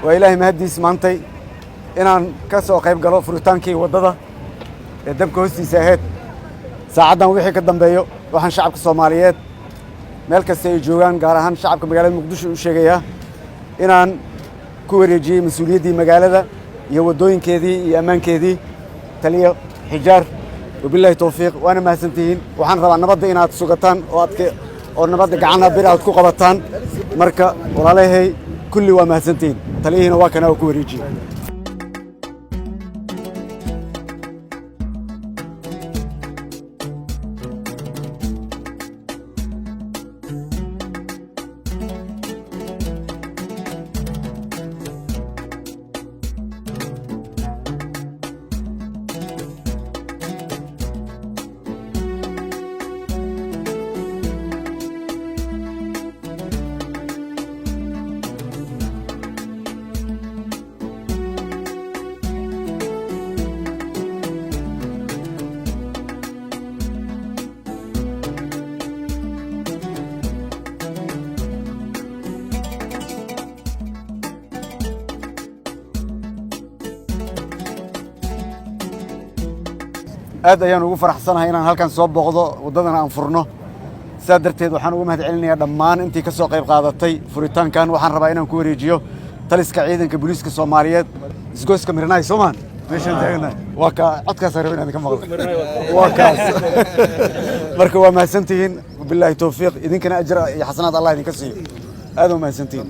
وإلهي مهديس مانتي inaan ka soo qayb galo furitaankii wadada ee dabka hoostiisa ahayd saacadan wixii ka dambeeyo waxaan shacabka Soomaaliyeed meel kasta ay joogaan gaar ahaan shacabka magaalada Muqdisho u sheegayaa inaan ku wareejiyay mas'uuliyadii magaalada iyo wadooyinkeedii iyo ammaankeedii taliyo xijaar wabillahi tawfiiq waana mahadsantihiin waxaan rabaa nabadda inaad sugataan oo nabadda gacana bir aad ku qabataan marka walaalahay kulli waa mahadsantihiin taliyihina waa kana ku wareejiyay aad ayaan ugu faraxsanahay inaan halkan soo booqdo wadadana aan furno sidaa darteed waxaan ugu mahadcelinayaa dhammaan intii ka soo qayb qaadatay furitaankan waxaan rabaa inaan ku wareejiyo taliska ciidanka booliiska Soomaaliyeed isgoyska Mirnay Soomaan meeshan taagna waa ka codkaas rabay inaan ka maqlo waa kaas marka waa mahadsantihiin billahi tawfiiq idinkana ajra iyo xasanaad Allah idinka siiyo aad u mahadsantihiin